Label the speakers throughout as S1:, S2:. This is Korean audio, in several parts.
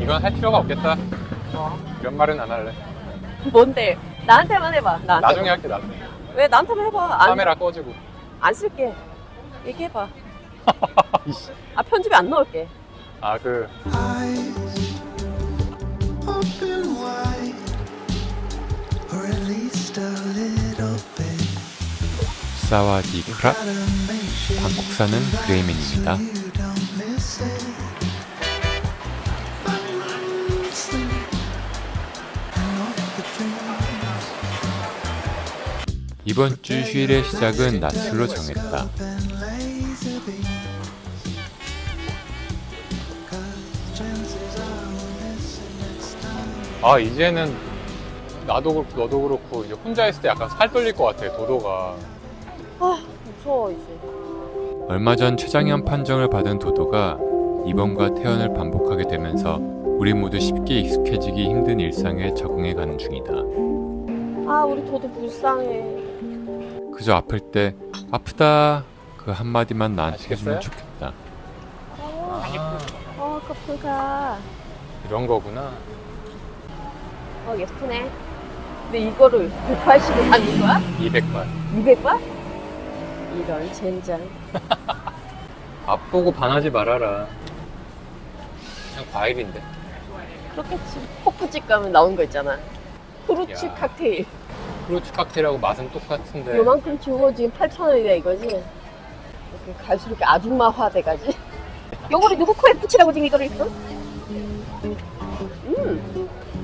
S1: 이건 할 필요가 없겠다.
S2: 뭐?
S1: 이런 말은 안 할래.
S2: 뭔데? 나한테만 해봐.
S1: 나중에 할게, 나중에.
S2: 왜 나한테만 해봐.
S1: 카메라 꺼지고.
S2: 안 쓸게. 얘기해봐. 아, 편집에 안 넣을게.
S1: 아, 그 사와디크랍, 방콕 사는 그레이맨입니다. 이번 주 휴일의 시작은 낮술로 정했다. 아, 이제는 나도 그렇고 너도 그렇고 이제 혼자 있을 때 약간 살 떨릴 것 같아, 도도가.
S2: 아, 무서워 이제.
S1: 얼마 전 최장현 판정을 받은 도도가 이번과 퇴원을 반복하게 되면서 우리 모두 쉽게 익숙해지기 힘든 일상에 적응해 가는 중이다.
S2: 아, 우리 도도 불쌍해.
S1: 그저 아플 때 아프다 그 한마디만 나한테 해주면 좋겠다.
S2: 커플가.
S1: 이런 거구나.
S2: 예쁘네. 근데 이거를 180에 하는 거야?
S1: 200발.
S2: 200발? 이런 젠장.
S1: 앞보고 반하지 말아라. 그냥 과일인데.
S2: 그렇겠지. 호프집 가면 나온 거 있잖아. 후르츠
S1: 야.
S2: 칵테일.
S1: 후르츠 칵테일하고 맛은 똑같은데.
S2: 요만큼 주고 지금 8,000원이다 이거지. 이렇게 갈수록 이렇게 아줌마화 돼가지. 요거를 누구 코에 붙이라고 지금 이거를 있어?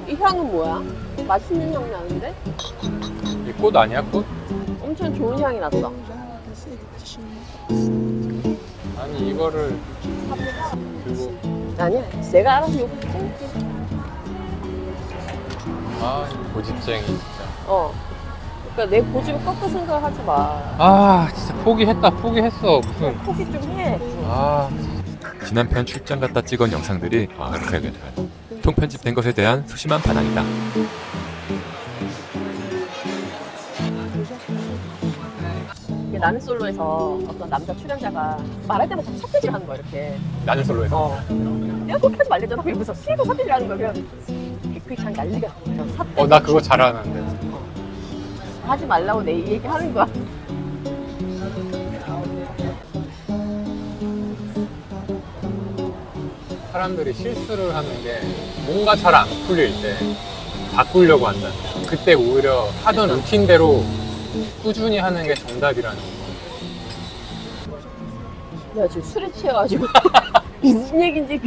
S2: 이 향은 뭐야? 맛있는 향 나는데?
S1: 이 꽃 아니야, 꽃?
S2: 엄청 좋은 향이 났어.
S1: 아니, 이거를 들고.
S2: 아니야, 내가 알아서 요거 찍을게.
S1: 아, 고집쟁이 진짜.
S2: 그러니까 내 고집을 꺾을 생각을 하지 마.
S1: 아, 진짜 포기했어. 무슨.
S2: 포기 좀 해.
S1: 아, 지난 편 출장 갔다 찍은 영상들이 통편집된 것에 대한 소심한 반항이다.
S2: 나는 솔로에서 어떤 남자 출연자가 말할 때마다 삿대질 하는 거야, 이렇게.
S1: 나는 솔로에서?
S2: 내가 그렇게 하지 말랬잖아. 그러면서 계속 삿대질 하는 거야. 그냥 댓글창 난리가.
S1: 나 그거 잘하는데.
S2: 하지 말라고 내 얘기 하는 거야.
S1: 사람들이 실수를 하는 게 뭔가 잘 안 풀릴 때 바꾸려고 한다. 그때 오히려 하던 루틴대로 꾸준히 하는 게 정답이라는 거.
S2: 내가 지금 술에 취해가지고 무슨 얘기인지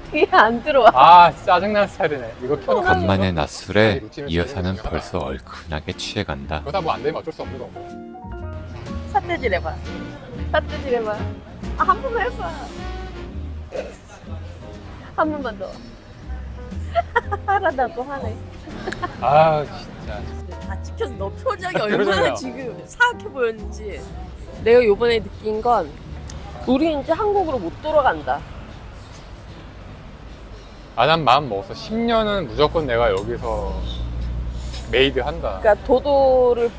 S2: 그게 안 들어와.
S1: 아, 짜증나는 스타일이네. 이거 켜놓고
S3: 간만에 낮술에 이 여사는 벌써 얼큰하게 취해간다.
S1: 그러다 뭐 안 되면 어쩔 수 없는 거고.
S2: 삿대질 해봐. 삿대질 해봐. 한 번만 해봐. 한 번만 더. 하라다 또 하네.
S1: 아, 진짜.
S2: 다 찍혀서 너 표정이
S1: 표정이야.
S2: 얼마나 지금 사악해 보였는지. 내가 요번에 느낀 건 우리 이제 한국으로 못 돌아간다.
S1: 아, 난 마음 먹었어. 10년은 무조건 내가 여기서 메이드 한다.
S2: 그러니까 도도를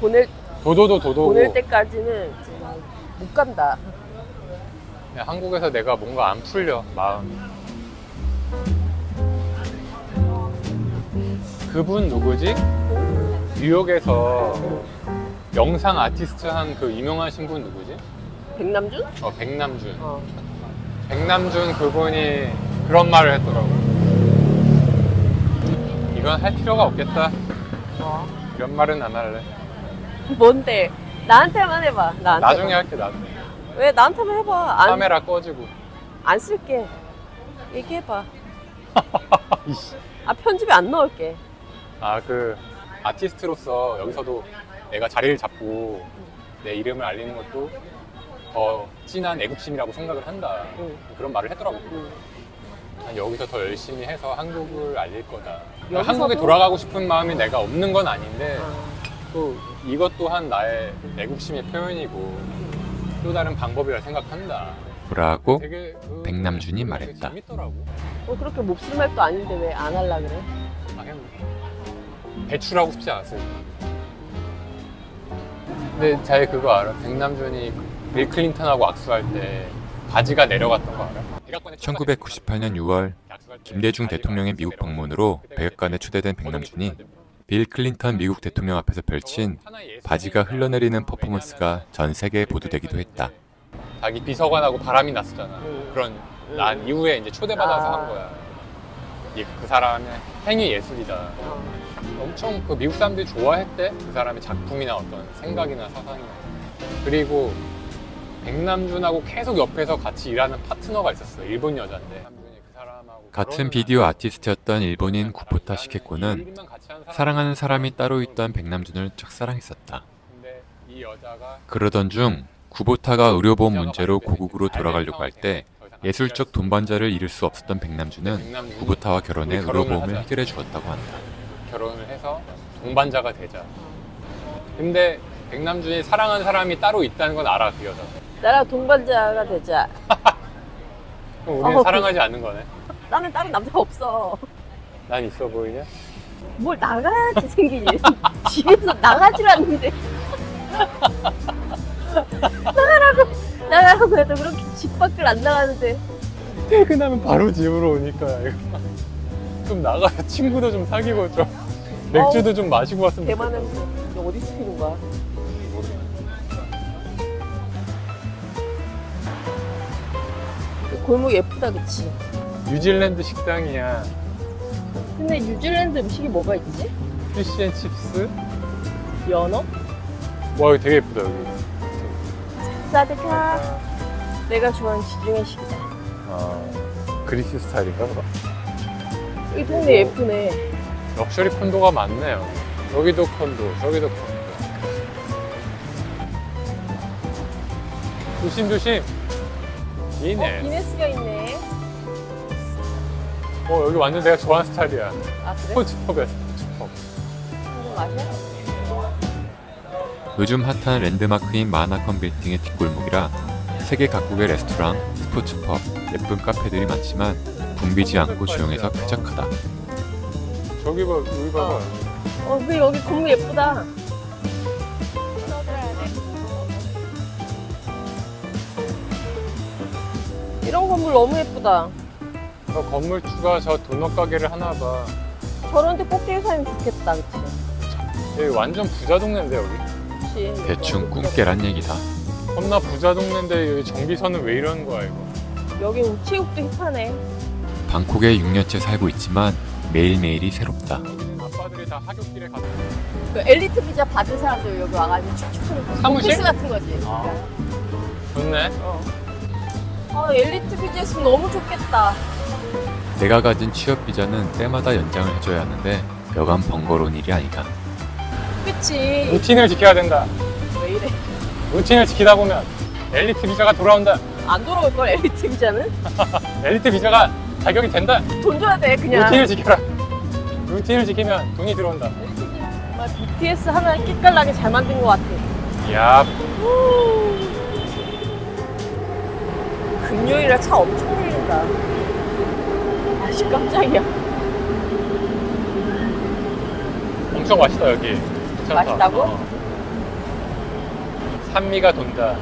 S1: 도도고.
S2: 보낼 때까지는 못 간다.
S1: 그냥 한국에서 내가 뭔가 안 풀려, 마음. 그분 누구지? 뉴욕에서 영상 아티스트 한 그 유명하신 분 누구지?
S2: 백남준?
S1: 백남준. 백남준 그분이 그런 말을 했더라고. 이건 할 필요가 없겠다. 이런 말은 안 할래.
S2: 뭔데? 나한테만 해봐.
S1: 나중에 할게, 나중에.
S2: 왜 나한테만 해봐.
S1: 카메라 꺼지고.
S2: 안 쓸게. 얘기해봐. 아, 편집에 안 넣을게.
S1: 아, 그 아티스트로서 여기서도 내가 자리를 잡고 내 이름을 알리는 것도 더 진한 애국심이라고 생각을 한다. 그런 말을 했더라고. 난 여기서 더 열심히 해서 한국을 알릴 거다. 한국에 돌아가고 싶은 마음이 내가 없는 건 아닌데 또 이것 또한 나의 애국심의 표현이고 또 다른 방법이라 생각한다.
S3: 라고
S1: 되게
S3: 백남준이 말했다.
S1: 재밌더라고.
S2: 그렇게 몹쓸 말도 아닌데 왜 안 할라 그래?
S1: 그냥 배출하고 싶지 않았어요. 근데 잘 그거 알아? 백남준이 빌 클린턴하고 악수할 때 바지가 내려갔던 거 알아?
S3: 1998년 6월 김대중 대통령의 미국 방문으로 백악관에 초대된 백남준이 빌 클린턴 미국 대통령 앞에서 펼친 바지가 흘러내리는 퍼포먼스가 전 세계에 보도되기도 했다.
S1: 자기 비서관하고 바람이 났었잖아. 그런 난 이후에 이제 초대받아서 한 거야. 그 사람의 행위 예술이다. 엄청 그 미국 사람들이 좋아했대. 그 사람의 작품이나 어떤 생각이나 사상이나. 그리고 백남준하고 계속 옆에서 같이 일하는 파트너가 있었어. 일본 여자인데.
S3: 같은 비디오 아티스트였던 일본인 구포타 시케코는 사랑하는 사람이 따로 있던 백남준을 짝사랑했었다. 그러던 중 구보타가 의료보험 문제로 고국으로 돌아가려고 할 때 예술적 돈반자를 잃을 수 없었던 백남준은 구보타와 결혼해 의료보험을 해결해 주었다고 한다.
S1: 결혼을 해서 동반자가 되자. 근데 백남준이 사랑하는 사람이 따로 있다는 건 알아, 그 여자.
S2: 나랑 동반자가 되자.
S1: 그럼 우리는 사랑하지 않는 거네.
S2: 나는 다른 남자가 없어.
S1: 난 있어 보이냐?
S2: 뭘 나가야지 생기지. 집에서 나가질 않는데. 나가라고 해도 그렇게 집 밖을 안 나가는데.
S1: 퇴근하면 바로 집으로 오니까 좀 나가서 친구도 좀 사귀고 좀 맥주도 좀 마시고 왔으면
S2: 대만 냄새. 이게 어디서 피는 거야? 골목 예쁘다, 그치?
S1: 뉴질랜드 식당이야.
S2: 근데 뉴질랜드 음식이 뭐가 있지?
S1: 피쉬앤칩스?
S2: 연어?
S1: 와, 여기 되게 예쁘다, 여기.
S2: 사드카. 내가 좋아하는 지중해 식당.
S1: 아, 그리스 스타일인가 보다.
S2: 이 동네 예쁘네.
S1: 럭셔리 콘도가 많네요. 여기도 콘도, 저기도 콘도. 조심조심. 이네.
S2: 기네스가 있네.
S1: 여기 완전 내가 좋아하는 스타일이야.
S2: 아, 그래?
S1: 스포츠펍이야, 스포츠펍.
S2: 한번 마셔?
S3: 요즘 핫한 랜드마크인 마하나컨 빌딩의 뒷골목이라 세계 각국의 레스토랑, 스포츠펍, 예쁜 카페들이 많지만 붐비지 않고 조용해서 쾌적하다.
S1: 저기 봐, 여기 봐봐.
S2: 근데 여기 건물 예쁘다. 이런 건물 너무 예쁘다.
S1: 저 건물주가 저 도넛 가게를 하나 봐.
S2: 저런 데 꼭대기 살면 좋겠다, 그치?
S1: 여기 완전 부자 동네인데, 여기?
S2: 그치.
S3: 대충 꿈깨란 얘기다.
S1: 겁나 부자 동네인데 여기 전기선은 왜 이러는 거야, 이거?
S2: 여기 우체국도 힙하네.
S3: 방콕에 6년째 살고 있지만 매일매일이 새롭다.
S1: 아빠들이 다 하굣길에 가서
S2: 그 엘리트 비자 받은 사람들 여기 와가지고 축축 소리.
S1: 사무실?
S2: 오피스 같은 거지.
S1: 아. 좋네.
S2: 엘리트 비자 있으면 너무 좋겠다.
S3: 내가 가진 취업 비자는 때마다 연장을 해줘야 하는데 여간 번거로운 일이 아니다.
S2: 그치?
S1: 루틴을 지켜야 된다.
S2: 왜 이래?
S1: 루틴을 지키다 보면 엘리트 비자가 돌아온다.
S2: 안 돌아올걸, 엘리트 비자는?
S1: 엘리트 비자가 자격이 된다.
S2: 돈 줘야 돼, 그냥.
S1: 루틴을 지켜라. 루틴을 지키면 돈이 들어온다.
S2: 정말 BTS 하나 끼깔나게 잘 만든 것 같아.
S1: 야,
S2: 금요일에 차 엄청 밀린다. 아씨, 깜짝이야.
S1: 엄청 맛있다, 여기. 괜찮다.
S2: 맛있다고?
S1: 산미가 돈다.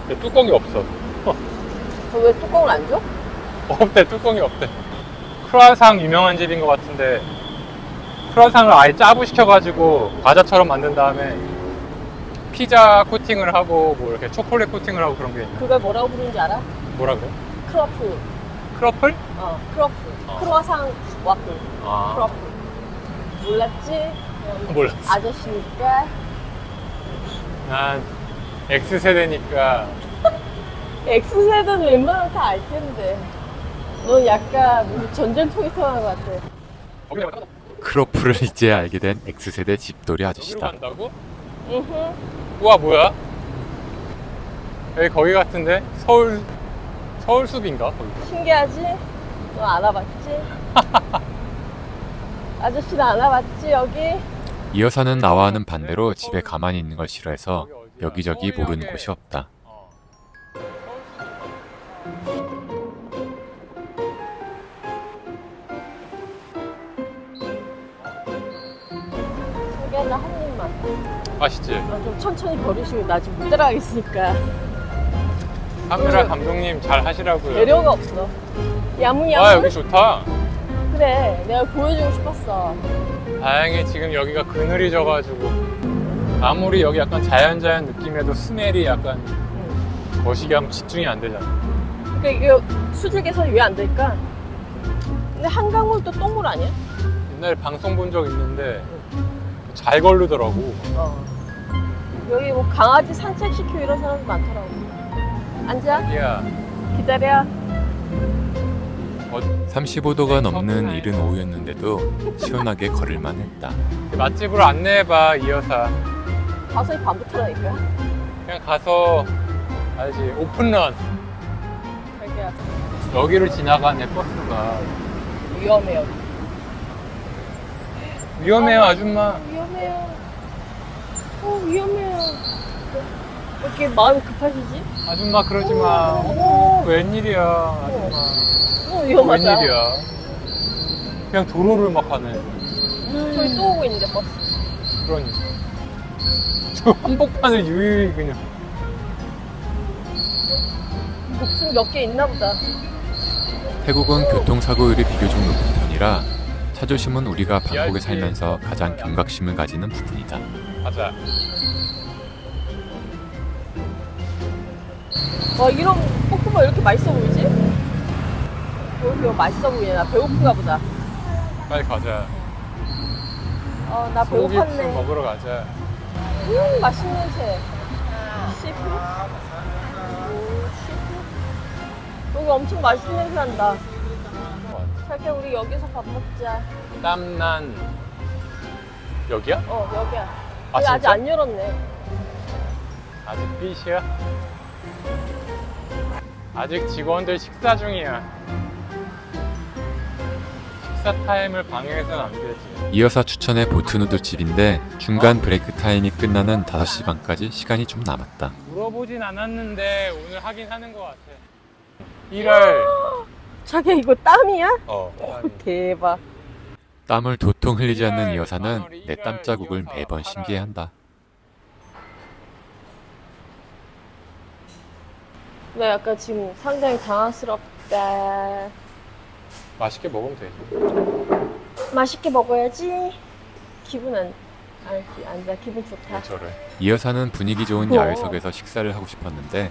S1: 근데 뚜껑이 없어.
S2: 왜 뚜껑을 안 줘?
S1: 없대, 뚜껑이 없대. 크루아상 유명한 집인 것 같은데 크루아상을 아예 짜부 시켜가지고 과자처럼 만든 다음에 피자 코팅을 하고 뭐 이렇게 초콜릿 코팅을 하고 그런 게 있나?
S2: 그걸 뭐라고 부르는지 알아?
S1: 뭐라 그래?
S2: 크러플.
S1: 크러플?
S2: 크러플. 크루아상 와플.
S1: 아,
S2: 크러플. 몰랐지?
S1: 몰랐어.
S2: 아저씨니까.
S1: 난 X세대니까.
S2: X세대는 웬만하면 다 알 텐데. 넌 약간 무슨 전쟁통이 통한 것 같아.
S3: 크로플을 이제 알게 된 X세대 집돌이
S1: 여기로
S3: 아저씨다.
S1: 간다고?
S2: 으흠.
S1: 우와, 뭐야? 여기 거기 같은데? 서울숲인가? 거기가?
S2: 신기하지? 너 안 와봤지? 아저씨는 안 와봤지, 여기?
S3: 이 여사는 나와는 반대로 집에 가만히 있는 걸 싫어해서 여기저기 모르는 곳이 없다.
S2: 자기야, 한 입만.
S1: 맛있지?
S2: 좀 천천히 걸으시면 나 지금 못 따라가겠으니까.
S1: 카메라 감독님 잘 하시라고요.
S2: 배려가 없어. 야무야무.
S1: 아, 여기 좋다.
S2: 그래, 내가 보여주고 싶었어.
S1: 다행히 지금 여기가 그늘이 져가지고 아무리 여기 약간 자연자연 느낌에도 스멜이 약간 거시기 하면 집중이 안 되잖아.
S2: 그러니까 이게 수질 개선이 왜 안 될까? 근데 한강물도 똥물 아니야?
S1: 옛날에 방송 본 적 있는데 잘 걸르더라고.
S2: 여기 뭐 강아지 산책시키고 이런 사람도 많더라고. 앉아,
S1: 야,
S2: 기다려.
S3: 35도가 넘는 이른 오후였는데도 시원하게 걸을만 했다.
S1: 맛집으로 안내해봐, 이 여사.
S2: 가서 이 밤부터라니까.
S1: 그냥 가서 알지, 오픈런.
S2: 자기야,
S1: 여기를 지나가네 버스가.
S2: 위험해 여기.
S1: 위험해요, 아줌마.
S2: 위험해요. 위험해요. 왜 이렇게 마음이 급하시지?
S1: 아줌마 그러지 마. 웬일이야, 아줌마.
S2: 위험하다.
S1: 웬일이야. 그냥 도로를 막 가네.
S2: 저기 또 오고 있는데 버스.
S1: 그러니까. 저 한복판을 유유히 그냥.
S2: 목숨 몇 개 있나 보다.
S3: 태국은 교통사고율이 비교적 높은 편이라 차조심은 우리가 방콕에 살면서 가장 경각심을 가지는 부분이다.
S1: 가자.
S2: 와, 이런 볶음밥 이렇게 맛있어 보이지? 이거 맛있어 보이네. 나 배고픈가 보다.
S1: 빨리 가자.
S2: 나
S1: 소고기국수
S2: 배고팠네.
S1: 먹으러 가자.
S2: 맛있는 냄새. 씨푸? 오, 씨푸? 여기 엄청 맛있는 냄새 난다. 자기야, 우리 여기서 밥 먹자.
S1: 땀난 여기야?
S2: 여기야.
S1: 아,
S2: 여기 아직
S1: 진짜?
S2: 안 열었네.
S1: 아직 삐시야? 아직 직원들 식사 중이야. 식사 타임을 방해해서는 안 되지.
S3: 이 여사 추천의 보트누들 집인데 중간 브레이크 타임이 끝나는 5시 반까지 시간이 좀 남았다.
S1: 물어보진 않았는데 오늘 하긴 하는 것 같아. 1월.
S2: 자기야, 이거 땀이야?
S1: 땀이.
S2: 대박.
S3: 땀을 도통 흘리지 않는 이 여사는 내 땀자국을 매번 신기해한다.
S2: 나 약간 지금 상당히 당황스럽다.
S1: 맛있게 먹으면 되지.
S2: 맛있게 먹어야지. 기분 안 좋아. 기분 좋다.
S1: 저를.
S3: 이 여사는 분위기 좋은 야외석에서 식사를 하고 싶었는데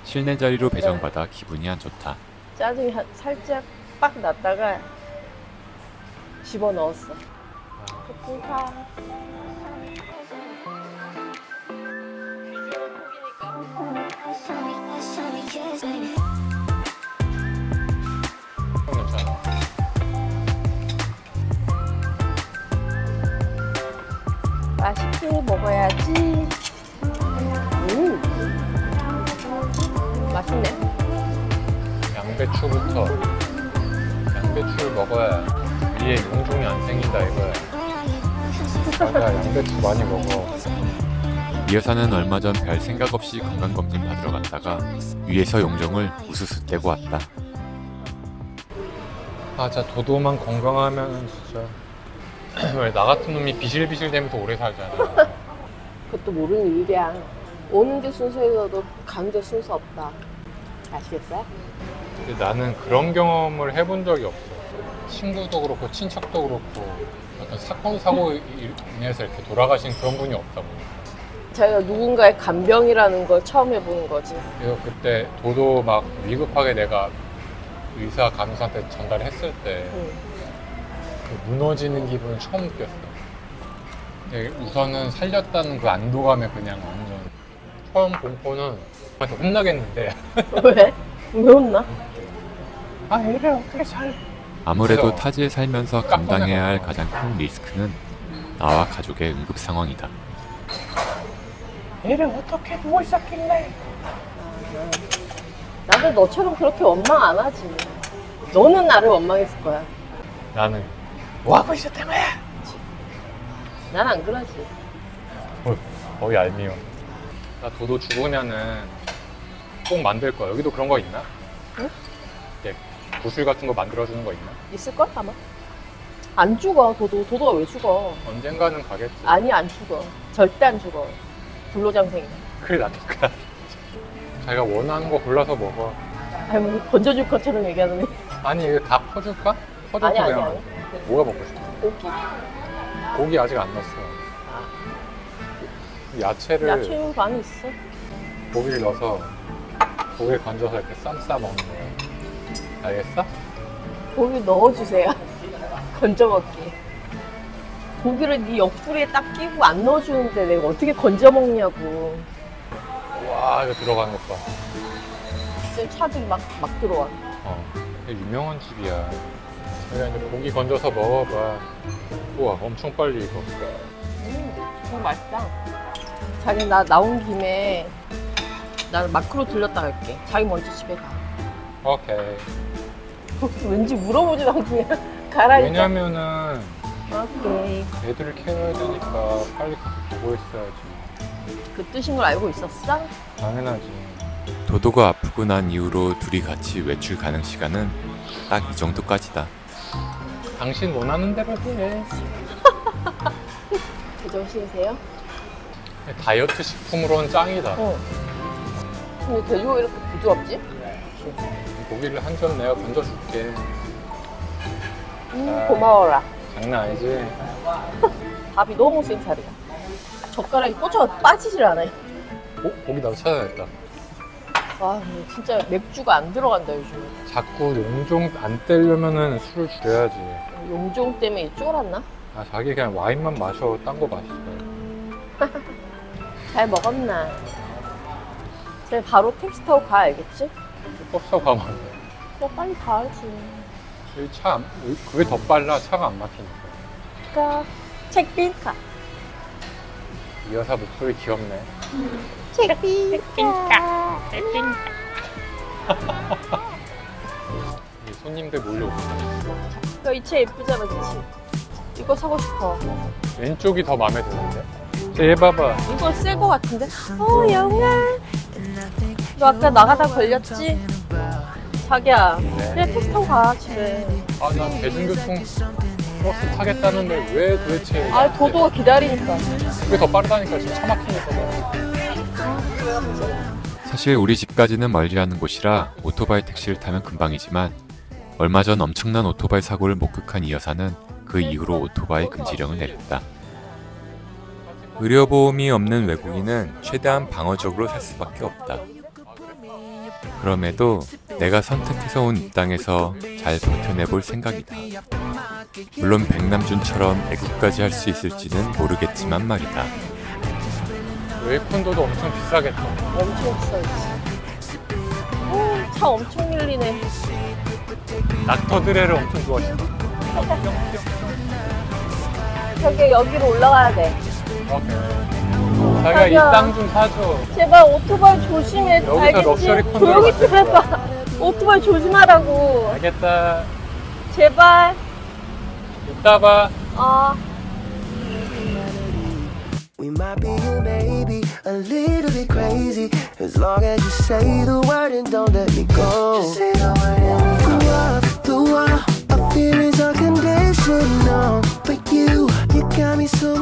S3: 실내 자리로 배정받아 기분이 안 좋다.
S2: 짜증이 살짝 빡 났다가 집어넣었어. 좋다.
S1: 괜찮아.
S2: 맛있게 먹어야지. 맛있네.
S1: 양배추부터. 양배추를 먹어야 위에 용종이 안 생긴다 이거야. 맞아, 양배추 많이 먹어.
S3: 이 여사는 얼마 전 별 생각 없이 건강검진 받으러 갔다가 위에서 용종을 우수수 떼고 왔다.
S1: 아, 진짜 도도만 건강하면 진짜 왜 나 같은 놈이 비실비실 되면서 오래 살잖아.
S2: 그것도 모르는 일이야. 오는 게 순서여도 가는 게 순서 없다. 아시겠어?
S1: 근데 나는 그런 경험을 해본 적이 없어. 친구도 그렇고 친척도 그렇고 어떤 사건 사고로 인해서 이렇게 돌아가신 그런 분이 없다고.
S2: 자기가 누군가의 간병이라는 걸 처음 해보는 거지.
S1: 그래서 그때 도도 막 위급하게 내가 의사 간호사한테 전달했을 때 그 무너지는 기분을 처음 느꼈어. 근데 우선은 살렸다는 그 안도감에 그냥 완전 처음 공포는 저한테 혼나겠는데
S2: 왜? 왜 혼나?
S1: 아 이래 어떻게 살
S3: 아무래도
S1: 그래서
S3: 타지에 살면서 감당해야 할 가장 큰 리스크는 나와 가족의 응급 상황이다.
S1: 얘를 어떻게 누워 있었길래.
S2: 나도 너처럼 그렇게 원망 안 하지. 너는 나를 원망했을 거야.
S1: 나는 뭐 하고 있었던 거야?
S2: 난 안 그러지.
S1: 거의 알미요. 나 도도 죽으면은 꼭 만들 거야. 여기도 그런 거 있나?
S2: 응?
S1: 이렇게 구슬 같은 거 만들어주는 거 있나?
S2: 있을걸 아마? 안 죽어. 도도가 왜 죽어?
S1: 언젠가는 가겠지.
S2: 아니, 안 죽어. 절대 안 죽어. 불로장생이야.
S1: 그래 나니까. 자기가 원하는 거 골라서 먹어.
S2: 아니, 뭐 던져줄 것처럼 얘기하더니.
S1: 아니 이거 다 퍼줄까? 퍼져서
S2: 아니,
S1: 그냥
S2: 아니.
S1: 뭐가 먹고 싶어?
S2: 고기.
S1: 고기 아직 안 넣었어. 야채를
S2: 야채 많이 있어.
S1: 고기를 넣어서 고기를 건져서 이렇게 쌈 싸 먹는 거야. 알겠어?
S2: 고기 넣어주세요. 건져 먹기. 고기를 네 옆구리에 딱 끼고 안 넣어주는데 내가 어떻게 건져 먹냐고.
S1: 와 이거 들어가는 것 봐.
S2: 진짜 차들이 막 들어와.
S1: 되게 유명한 집이야. 그냥 이제 고기 건져서 먹어봐. 우와 엄청 빨리 익어.
S2: 너무 맛있다. 자기 나 나온 김에 나 마크로 들렸다 갈게. 자기 먼저 집에 가.
S1: 오케이.
S2: 왠지 물어보지도 않고 그냥 가라니까.
S1: 왜냐면은
S2: 오케이.
S1: 애들을 케어해야 되니까 빨리 가서 보고 있어야지.
S2: 그 뜻인 걸 알고 있었어?
S1: 당연하지.
S3: 도도가 아프고 난 이후로 둘이 같이 외출 가능 시간은 딱 이 정도까지다.
S1: 당신 원하는 대로 해.
S2: 제정신이세요?
S1: 다이어트 식품으로는 짱이다.
S2: 근데 돼지고기 이렇게 부드럽지?
S1: 고기를 한 점 내가 건져줄게.
S2: 고마워라.
S1: 장난 아니지?
S2: 밥이 너무 센 살이야. 젓가락이 꽂혀 빠지질 않아요.
S1: 고기 나도 찾아야겠다.
S2: 와, 근데 진짜 맥주가 안 들어간다 요즘.
S1: 자꾸 용종 안 떼려면은 술을 줄여야지.
S2: 용종 때문에 쫄았나?
S1: 아 자기 그냥 와인만 마셔. 딴 거 마시자.
S2: 잘 먹었나? 쟤 바로 택시 타고 가, 알겠지?
S1: 버스 타고 가면 안 돼.
S2: 그래, 빨리 가야지.
S1: 여기 그게 더 빨라. 차가 안 막히니까.
S2: 가. 책빈카.
S1: 이 여사 목소리 귀엽네.
S2: 책빈카.
S1: 이 손님들 몰려오고.
S2: 이 책 예쁘잖아, 그치? 이거 사고 싶어.
S1: 왼쪽이 더 마음에 드는데? 쟤 봐봐.
S2: 이거 새 거 같은데? 영아. 너 아까 나가다 걸렸지? 자기야, 그냥 택시 타고 가, 집에.
S1: 아, 난 대중교통 버스 타겠다는데 왜 도대체.
S2: 아, 도도가 기다리니까.
S1: 그게 더 빠르다니까. 지금 차 막히니까.
S3: 사실 우리 집까지는 멀지 않은 곳이라 오토바이 택시를 타면 금방이지만 얼마 전 엄청난 오토바이 사고를 목격한 이 여사는 그 이후로 오토바이 금지령을 내렸다. 의료보험이 없는 외국인은 최대한 방어적으로 살 수밖에 없다. 그럼에도 내가 선택해서 온 이 땅에서 잘 버텨내볼 생각이다. 물론 백남준처럼 애국까지 할 수 있을지는 모르겠지만 말이다.
S1: 웨이콘도도 엄청 비싸겠다.
S2: 엄청 비싸지. 차 엄청 밀리네.
S1: 닥터드레를 엄청 좋아하시나?
S2: 저기 여기로 올라가야 돼.
S1: 오케이. 자기가 이
S2: 자기야.
S1: 땅 좀 사줘.
S2: 제발 오토바이 조심해.
S1: 여기서
S2: 알겠지?
S1: 럭셔리 콘도로
S2: 조용히
S1: 만들
S2: 좀 해봐. 오토바이 조심하라고.
S1: 알겠다.
S2: 제발.
S1: 이따 봐.
S4: We might be here, maybe a little bit crazy. As long as you say the word and don't let me go. Just say the word and the wall, our feelings are conditional. But you got me so